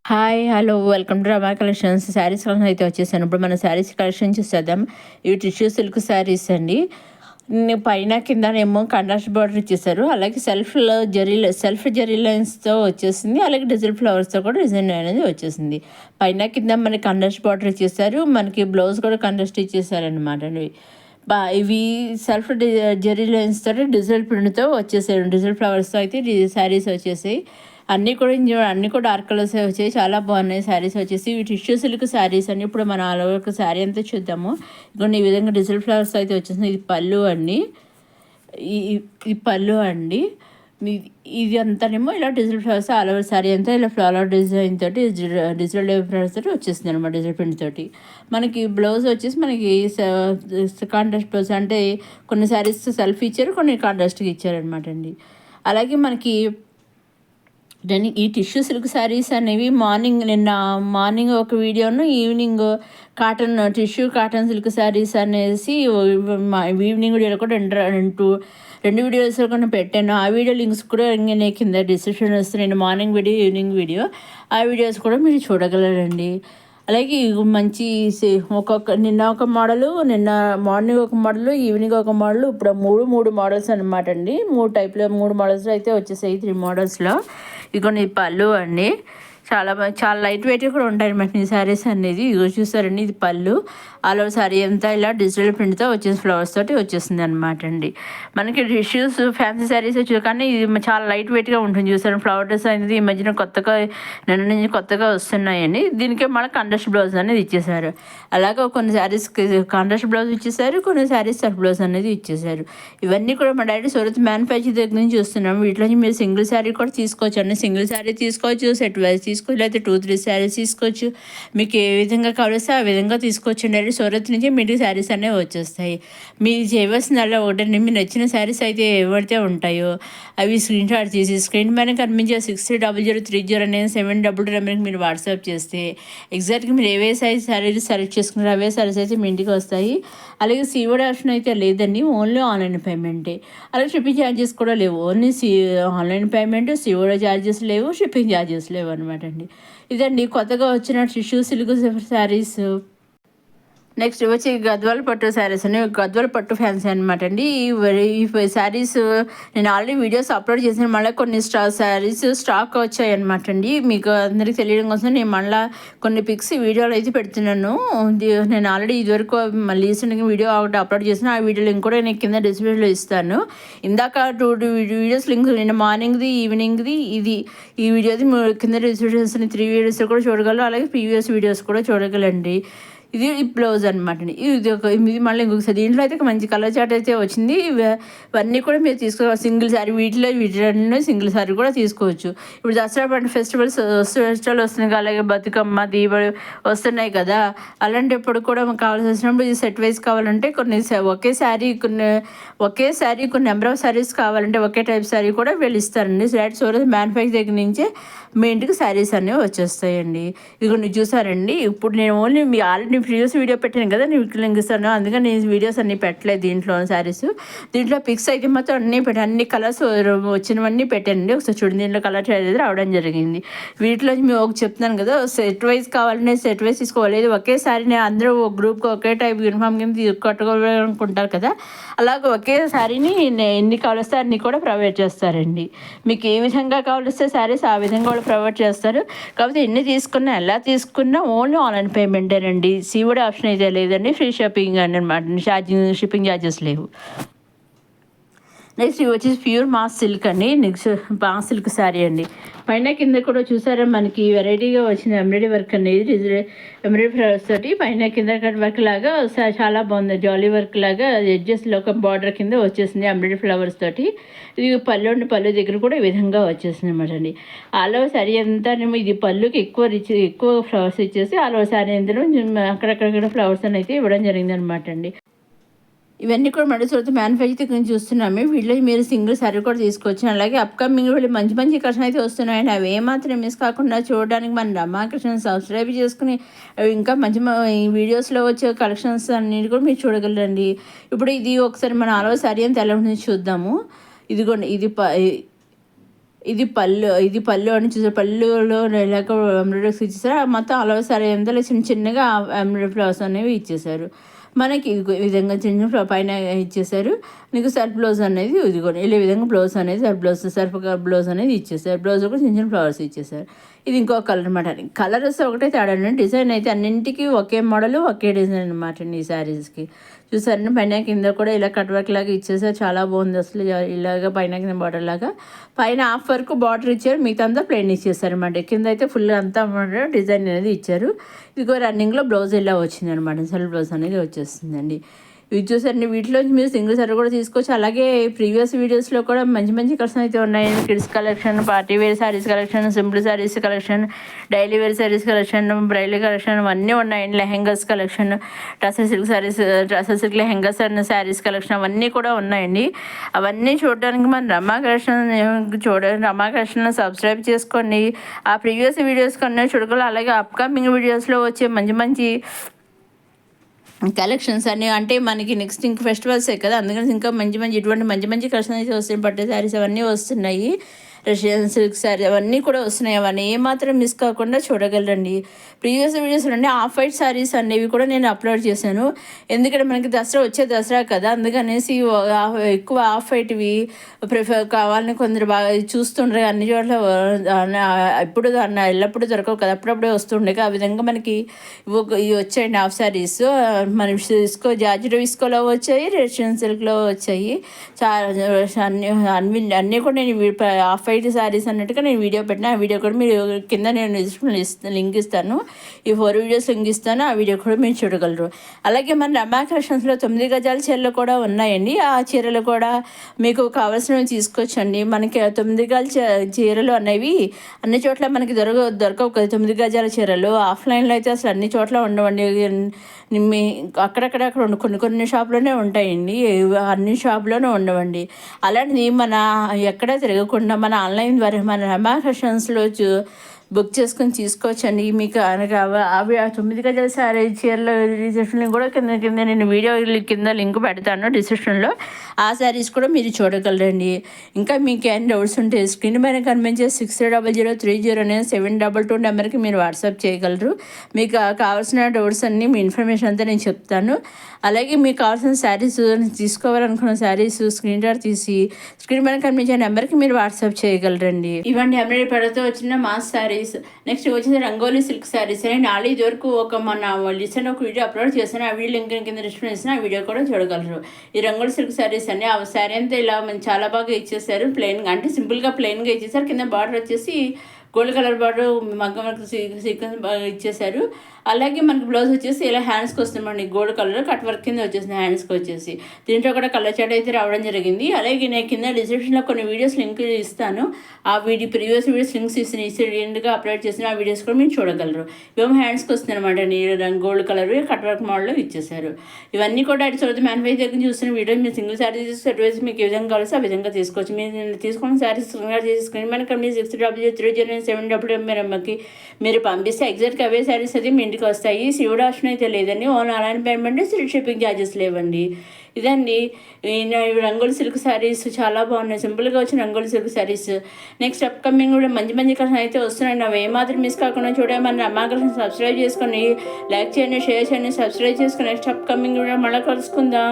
Hi hello welcome to Rama collections. Saris collection అయితే వచ్చేసాను. ఇప్పుడు మన శారీస్ కలెక్షన్ చూసేద్దాం. ఇవి టిష్యూ సిల్క్ శారీస్ అండి. పైన కిందనేమో కంట్రాస్ట్ బార్డర్ ఇచ్చేసారు. అలాగే సెల్ఫ్ జరీ లైన్స్తో వచ్చేసింది. అలాగే డిజిటల్ ఫ్లవర్స్తో కూడా డిజైన్ అనేది వచ్చేసింది. పైన కింద మనకి కంట్రాస్ట్ బార్డర్ ఇచ్చేసారు. మనకి బ్లౌజ్ కూడా కంట్రాస్ట్ ఇచ్చేసారు అనమాట. ఇవి జరీ లైన్స్ తోటి డిజిటల్ ప్రింట్తో వచ్చేసాయి. డిజిటల్ ఫ్లవర్స్తో అయితే శారీస్ వచ్చేసాయి. అన్నీ కూడా డార్క్ కలర్స్ వచ్చాయి. చాలా బాగున్నాయి శారీస్ వచ్చేసి. ఇవి టిష్యూ సిల్క్ శారీస్ అని. ఇప్పుడు మన ఆల్ ఓవర్ శారీ అంతా చూద్దాము. ఇప్పుడు ఈ విధంగా డిజిటల్ ఫ్లవర్స్ అయితే వచ్చేసింది. ఇది పళ్ళు అండి. ఈ పళ్ళు అండి. ఇది అంతానేమో ఇలా digital flowers all over sari అంతా ఇలా ఫ్లవర్ డిజైన్ తోటి డిజిటల్ ఫ్లవర్స్ తోటి వచ్చేసింది అనమాట. డిజిటల్ ప్రింట్ తోటి మనకి బ్లౌజ్ వచ్చేసి మనకి కాంట్రాస్ట్ బ్లౌజ్, అంటే కొన్ని శారీస్ సెల్ఫ్ ఇచ్చారు, కొన్ని కాంట్రాస్ట్గా ఇచ్చారనమాట అండి. అలాగే మనకి ఈ టిష్యూ సిల్క్ శారీస్ అనేవి నిన్న మార్నింగ్ ఒక వీడియోను, ఈవినింగ్ కాటన్ సిల్క్ శారీస్ అనేసి ఈవినింగ్ వీడియోలో కూడా రెండు వీడియోస్ కూడా పెట్టాను. ఆ వీడియో లింక్స్ కూడా నేను కింద డిస్క్రిప్షన్ వస్తుంది. నేను మార్నింగ్ వీడియో, ఈవినింగ్ వీడియో, ఆ వీడియోస్ కూడా మీరు చూడగలరండి. అలాగే మంచి నిన్న ఒక మోడలు, నిన్న మార్నింగ్ ఒక మోడలు, ఈవినింగ్ ఒక మోడలు, ఇప్పుడు మూడు మోడల్స్ అనమాట అండి. మూడు మోడల్స్లో అయితే వచ్చేసాయి. 3 మోడల్స్లో ఇదిగోండి పళ్ళు అండి. చాలా లైట్ వెయిట్ కూడా ఉంటాయి అన్నమాట ఈ శారీస్ అనేది. ఇదిగో చూసారండి, ఇది పళ్ళు. ఆల్ ఓవర్ శారీ అంతా ఇలా డిజిటల్ ప్రింట్తో వచ్చేసి ఫ్లవర్స్ తోటి వచ్చేసింది అనమాట అండి. మనకి టిష్యూస్ ఫ్యాన్సీ శారీస్ వచ్చి, కానీ ఇది చాలా లైట్ వెయిట్గా ఉంటుంది. చూసారు ఫ్లవర్ డ్రెస్ అనేది ఈ మధ్యన కొత్తగా వస్తున్నాయండి. దీనికే మళ్ళీ కాంట్రాస్ట్ బ్లౌజ్ అనేది ఇచ్చేసారు. అలాగే కొన్ని శారీస్కి కాంట్రాస్ట్ బ్లౌజ్ ఇచ్చేసారు, కొన్ని శారీస్ సెల్ఫ్ బ్లౌజ్ అనేది ఇచ్చేసారు. ఇవన్నీ కూడా మా డాడీ సూరత్ మ్యానుఫ్యాక్చర్ దగ్గర నుంచి చూస్తున్నాము. వీటిలో మీరు సింగిల్ శారీ కూడా తీసుకోవచ్చు అండి. సింగిల్ శారీ తీసుకోవచ్చు, సెట్ వైజ్ తీసుకోవచ్చు, లేకపోతే 2-3 శారీస్ తీసుకోవచ్చు. మీకు ఏ విధంగా కావలిస్తే ఆ విధంగా తీసుకోవచ్చు అండి. సూరత్ నుంచి మీకు శారీస్ అనేవి వచ్చేస్తాయి. మీరు చేయవలసిందల్లా ఒకటండి, మీకు నచ్చిన శారీస్ అయితే ఏవైతే ఉంటాయో అవి స్క్రీన్ షాట్ తీసి స్క్రీన్ పైన కనిపించే 630030 అనేది 722 నెంబర్కి మీరు వాట్సాప్ చేస్తే ఎగ్జాక్ట్గా మీరు ఏవే శారీస్ సెలెక్ట్ చేసుకున్నారో అవే శారీస్ అయితే మీ ఇంటికి వస్తాయి. అలాగే సీఓడి ఆప్షన్ అయితే లేదండి, ఓన్లీ ఆన్లైన్ పేమెంటే. అలాగే షిప్పింగ్ ఛార్జెస్ కూడా లేవు. Only online payment, COD charges లేవు, షిప్పింగ్ ఛార్జెస్ లేవు అనమాట అండి. ఇదండి కొత్తగా వచ్చిన టిష్యూ సిల్క్ శారీస్. నెక్స్ట్ వచ్చి గద్వాల పట్టు శారీస్ అని, గద్వాల పట్టు ఫ్యాన్సీ అనమాట అండి. ఈ శారీస్ నేను ఆల్రెడీ వీడియోస్ అప్లోడ్ చేసిన, మళ్ళీ కొన్ని శారీస్ స్టాక్ వచ్చాయి అనమాట అండి. మీకు అందరికీ తెలియడం కోసం నేను మళ్ళీ కొన్ని పిక్స్ వీడియోలు అయితే పెడుతున్నాను. నేను ఆల్రెడీ ఇదివరకు మళ్ళీ రీసెంట్గా వీడియో ఒకటి అప్లోడ్ చేసిన, ఆ వీడియో లింక్ కూడా నేను కింద డిస్క్రిప్షన్లో ఇస్తాను. ఇందాక 2 వీడియోస్ లింక్, నేను మార్నింగ్ది, ఈవినింగ్ది, ఈ వీడియోది కింద డిస్క్రిప్షన్స్ 3 వీడియోస్ కూడా చూడగలరు. అలాగే ప్రీవియస్ వీడియోస్ కూడా చూడగలండి. ఇది బ్లౌజ్ అనమాట అండి. ఇది మళ్ళీ ఇంకొకసారి దీంట్లో అయితే మంచి కలర్ చాట్ అయితే వచ్చింది. ఇవన్నీ కూడా మీరు తీసుకోవాలి. సింగిల్ శారీ వీటిలో సింగిల్ శారీ కూడా తీసుకోవచ్చు. ఇప్పుడు దసరా పండుగ ఫెస్టివల్స్ వస్తున్నాయి కదా, అలాగే బతుకమ్మ, దీపావళి వస్తున్నాయి కదా, అలాంటప్పుడు కూడా మాకు కావాల్సి వచ్చినప్పుడు ఇది సెట్ వైజ్ కావాలంటే ఒకే శారీ కొన్ని నెంబర్ ఆఫ్ శారీస్ కావాలంటే ఒకే టైప్ శారీ కూడా వీళ్ళు ఇస్తారండి. సూరత్ మ్యానుఫ్యాక్చర్ దగ్గర నుంచే మీ ఇంటికి శారీస్ అనేవి వచ్చేస్తాయండి. ఇదిగో చూసారండి. ఇప్పుడు నేను ఓన్లీ ఆల్రెడీ ప్రీవియస్ వీడియో పెట్టాను కదా, నేను లింక్ ఇస్తాను, అందుకని నేను వీడియోస్ అన్నీ పెట్టలేదు దీంట్లో శారీస్. దీంట్లో పిక్స్ అయితే మాత్రం అన్ని కలర్స్ వచ్చినవన్నీ పెట్టానండి. ఒకసారి చూడండి, దీంట్లో కలర్ అనేది రావడం జరిగింది. వీటిలో మేము చెప్తున్నాను కదా, సెట్ వైజ్ కావాలంటే సెట్ వైజ్ తీసుకోవాలి. ఒకేసారి నేను అందరూ ఒక గ్రూప్కి ఒకే టైప్ యూనిఫామ్ కింద కట్టుకోవాలనుకుంటారు కదా, అలాగే ఒకే శారీని ఎన్ని కావలిస్తే అన్ని కూడా ప్రొవైడ్ చేస్తారండి. మీకు ఏ విధంగా కావలిస్తే శారీస్ ఆ విధంగా కూడా ప్రొవైడ్ చేస్తారు. కాకపోతే ఎన్ని తీసుకున్నా ఎలా తీసుకున్నా ఓన్లీ ఆన్లైన్ పేమెంటేనండి. సీఓడి ఆప్షన్ అయితే లేదండి. ఫ్రీ షిప్పింగ్ అనమాట, షిప్పింగ్ ఛార్జెస్ లేవు. నెక్స్ట్ ఇవి వచ్చేసి ప్యూర్ మాస్ సిల్క్ అండి. నెక్స్ట్ మాస్ సిల్క్ శారీ అండి. పైన కింద కూడా చూసారా మనకి వెరైటీగా వచ్చిన ఎంబ్రాయిడరీ వర్క్ అనేది, ఎంబ్రాయిడరీ ఫ్లవర్స్ తోటి పైన కింద వర్క్ లాగా చాలా బాగుంది. జాలీ వర్క్ లాగా ఎడ్జెస్లో ఒక బార్డర్ కింద వచ్చేసింది ఎంబ్రాయిడరీ ఫ్లవర్స్ తోటి. ఇది పళ్ళు దగ్గర కూడా ఈ విధంగా వచ్చేసింది అనమాట అండి. ఆల్ ఓవర్ శారీ అంతా ఇది పళ్ళుకి ఎక్కువ ఫ్లవర్స్ ఇచ్చేసి ఆల్ ఓవర్ శారీ అంతా అక్కడక్కడ ఫ్లవర్స్ అని అయితే ఇవ్వడం జరిగింది అనమాట అండి. ఇవన్నీ కూడా మన సూరత్ మ్యానుఫ్యాక్చర్ నుంచి చూస్తున్నాము. వీటిలో మీరు సింగిల్ శారీ కూడా తీసుకోవచ్చు. అలాగే అప్కమింగ్ వీళ్ళు మంచి కలెక్షన్ అయితే వస్తున్నాయండి. అవి ఏమాత్రం మిస్ కాకుండా చూడడానికి మన రమా కలెక్షన్ సబ్స్క్రైబ్ చేసుకుని ఇంకా మంచి వీడియోస్లో వచ్చే కలెక్షన్స్ అన్నిటి కూడా మీరు చూడగలరండి. ఇప్పుడు ఇది ఒకసారి మన ఆల్ ఓవర్ శారీ అంతా ఎలా ఉంటుందో చూద్దాము. ఇదిగోండి, ఇది పళ్ళు అని చూసారు. పళ్ళులో ఇలాగ ఎంబ్రాయిడరీస్ ఇచ్చేసారు. మొత్తం ఆల్ ఓవర్ సారీ అంతా చిన్న చిన్నగా ఎంబ్రాయిడరీ ఫ్లవర్స్ అనేవి ఇచ్చేసారు. మనకి ఇది ఈ విధంగా చిన్న పైన ఇచ్చేసారు. నీకు సెల్ఫ్ బ్లౌజ్ అనేది ఇదిగోండి ఈ విధంగా బ్లౌజ్ అనేది సెల్ఫ్ బ్లౌజ్ అనేది ఇచ్చేసారు. బ్లౌజ్ కూడా చిన్న చిన్న ఫ్లవర్స్ ఇచ్చేసారు. ఇది ఇంకో కలర్ అనమాట. కలర్ వస్తే ఒకటే తేడా అండి. డిజైన్ అయితే అన్నింటికి ఒకే మోడల్ ఒకే డిజైన్ అనమాట అండి ఈ శారీస్కి. చూసారండి పైన కింద కూడా ఇలా కట్ వర్క్ లాగా ఇచ్చేసారు. చాలా బాగుంది అసలు. ఇలాగ పైన కింద బార్డర్ లాగా పైన హాఫ్ వరకు బార్డర్ ఇచ్చారు. మిగతా అంతా ప్లెయిన్ ఇచ్చేసారు అనమాట. కింద అయితే ఫుల్ అంతా డిజైన్ అనేది ఇచ్చారు. ఇదిగో రన్నింగ్లో బ్లౌజ్ ఇలా వచ్చింది అనమాట. సెల్ఫ్ బ్లౌజ్ అనేది వచ్చేస్తుందండి. ఇవి చూసారండి. వీటిలోంచి మీరు సింగిల్ సారీ కూడా తీసుకోవచ్చు. అలాగే ప్రీవియస్ వీడియోస్లో కూడా మంచి మంచి కలెక్షన్ అయితే ఉన్నాయి. Kids collection, party wear saris collection, simple saris collection, daily wear saris collection, bridal collection అన్నీ ఉన్నాయండి. Lehengas collection, tussar silk saris, tussar silk lehengas and saris collection అవన్నీ కూడా ఉన్నాయండి. అవన్నీ చూడడానికి మన రమా కలెక్షన్ సబ్స్క్రైబ్ చేసుకోండి. ఆ ప్రీవియస్ వీడియోస్ కన్నా చూడగలరు. అలాగే అప్కమింగ్ వీడియోస్లో వచ్చే మంచి మంచి కలెక్షన్స్ అన్నీ అంటే మనకి నెక్స్ట్ ఇంక ఫెస్టివల్సే కదా, అందుకని ఇంకా ఇటువంటి మంచి మంచి కలెక్షన్ అయితే వస్తున్నాయి. పట్టు శారీస్ అవన్నీ వస్తున్నాయి. రష్యన్ సిల్క్ శారీ అవన్నీ కూడా వస్తున్నాయి. అవన్నీ ఏమాత్రం మిస్ కాకుండా చూడగలరండి. ప్రీవియస్ వీడియోస్ అండి ఆఫ్ వైట్ శారీస్ అనేవి కూడా నేను అప్లోడ్ చేశాను. ఎందుకంటే మనకి దసరా కదా, అందుకనేసి ఎక్కువ ఆఫ్ వైట్వి ప్రిఫర్ కావాలని కొందరు బాగా చూస్తుండ్రు. అన్ని చోట్ల ఇప్పుడు ఎల్లప్పుడూ దొరకవు కదా, అప్పుడప్పుడే వస్తుండే. ఆ విధంగా మనకి ఇవి వచ్చాయండి ఆఫ్ శారీస్. మన జార్జెట్ విస్కోలో వచ్చాయి, రష్యన్ సిల్క్లో వచ్చాయి. అన్నీ కూడా నేను ఆఫ్ వైట్ శారీస్ అన్నట్టుగా నేను వీడియో పెట్టిన. ఆ వీడియో కూడా మీరు కింద నేను లింక్ ఇస్తాను. ఈ 4 వీడియోస్ లింక్ ఇస్తాను. ఆ వీడియో కూడా మీరు చూడగలరు. అలాగే మన రమా కలెక్షన్స్లో 9 గజాల చీరలు కూడా ఉన్నాయండి. ఆ చీరలు కూడా మీకు కావాల్సినవి తీసుకోవచ్చండి. మనకి 9 గజాల చీరలు అనేవి అన్ని చోట్ల మనకి దొరకవు కదా. 9 గజాల చీరలు ఆఫ్లైన్లో అయితే అసలు అన్ని చోట్ల ఉండవండి. అక్కడక్కడ కొన్ని షాపులోనే ఉంటాయండి, అన్ని షాపులోనే ఉండవండి. అలాంటిది మన ఎక్కడ తిరగకుండా మన ఆన్లైన్ ద్వారా మన రమా ఫ్యాషన్స్లో బుక్ చేసుకొని తీసుకోవచ్చండి. మీకు అవి 9 గజాల శారీ చీరల రిసెప్షన్ కూడా కింద నేను వీడియో కింద లింక్ పెడతాను డిస్క్రిప్షన్లో. ఆ శారీస్ కూడా మీరు చూడగలరండి. ఇంకా మీకు ఏం డౌట్స్ ఉంటే స్క్రీన్ పైన కనిపించే 60030722 నెంబర్కి మీరు వాట్సాప్ చేయగలరు. మీకు కావాల్సిన డౌట్స్ అన్నీ మీ ఇన్ఫర్మేషన్ అంతా నేను చెప్తాను. అలాగే మీకు కావాల్సిన శారీస్ తీసుకోవాలనుకున్న శారీస్ స్క్రీన్ షాట్ తీసి స్క్రీన్ పైన కనిపించే నెంబర్కి మీరు వాట్సాప్ చేయగలరండి. ఇవన్నీ ఎంబ్రాయిడరీ పడతో వచ్చిన మాస్ శారీస్. నెక్స్ట్ వచ్చేసి రంగోలీ సిల్క్ శారీస్. నేను ఆల్రెడీ ఇదివరకు మన లిసన్ ఒక వీడియో అప్లోడ్ చేశాను. ఆ వీడియో లింక్ కింద డిస్క్రిప్షన్ ఇస్తాను. ఆ వీడియో కూడా చూడగలరు. ఈ రంగోలీ సిల్క్ శారీస్ అన్ని ఆ శారీ అంతా ఇలా చాలా బాగా ఇచ్చేసారు. ప్లెయిన్గా అంటే సింపుల్గా ప్లెయిన్గా ఇచ్చేసారు. కింద బార్డర్ వచ్చేసి గోల్డ్ కలర్ బార్డర్ మగ్గం సీక్వెన్స్ ఇచ్చేసారు. అలాగే మనకి బ్లౌజ్ వచ్చేసి ఇలా హ్యాండ్స్కి వస్తుందండి. గోల్డ్ కలర్ కట్ వర్క్ కింద వచ్చేసింది హ్యాండ్స్కి వచ్చేసి. దీంట్లో కూడా కలర్ చాట్ అయితే రావడం జరిగింది. అలాగే నేను కింద డిస్క్రిప్షన్లో కొన్ని వీడియోస్ లింక్ ఇస్తాను. ఆ ప్రీవియస్ వీడియోస్ లింక్స్ రీసెంట్గా అప్లోడ్ చేసిన ఆ వీడియోస్ కూడా మీరు చూడగలరు. ఇవేమో హ్యాండ్స్కి వస్తుంది అనమాట. గోల్డ్ కలర్ కట్ వర్క్ మోడల్లో ఇచ్చేసారు. ఇవన్నీ కూడా అటు చదువుతూ మ్యానుఫ్యాక్చర్ దగ్గర చూస్తున్న వీడియో మీరు సింగిల్ శారీ అడ్వైస్ మీకు ఏ విధంగా కావాల్సి ఆ విధంగా తీసుకోవచ్చు. మీరు తీసుకున్న శారీస్ స్క్రీన్ మీద కంపెనీ 60030722 మీరు పంపిస్తే ఎగ్జాక్ట్గా అవే శారీస్ అయితే మీ ఇంటికి వస్తాయి. శివుడు ఆప్షన్ అయితే లేదండి. Own online payment, shipping charges లేవండి. ఇదండి రంగోలి సిల్క్ శారీస్ చాలా బాగున్నాయి. సింపుల్గా వచ్చిన rangoli silk saris. Next upcoming కూడా మంచి కలెక్షన్ అయితే వస్తున్నాయి. అవి ఏమాత్రం మిస్ కాకుండా చూడమని అమ్మా కలెక్షన్ సబ్స్క్రైబ్ చేసుకొని లైక్ చేయండి, షేర్ చేయండి, సబ్స్క్రైబ్ చేసుకొని నెక్స్ట్ అప్కమింగ్ కూడా మళ్ళీ కలుసుకుందాం.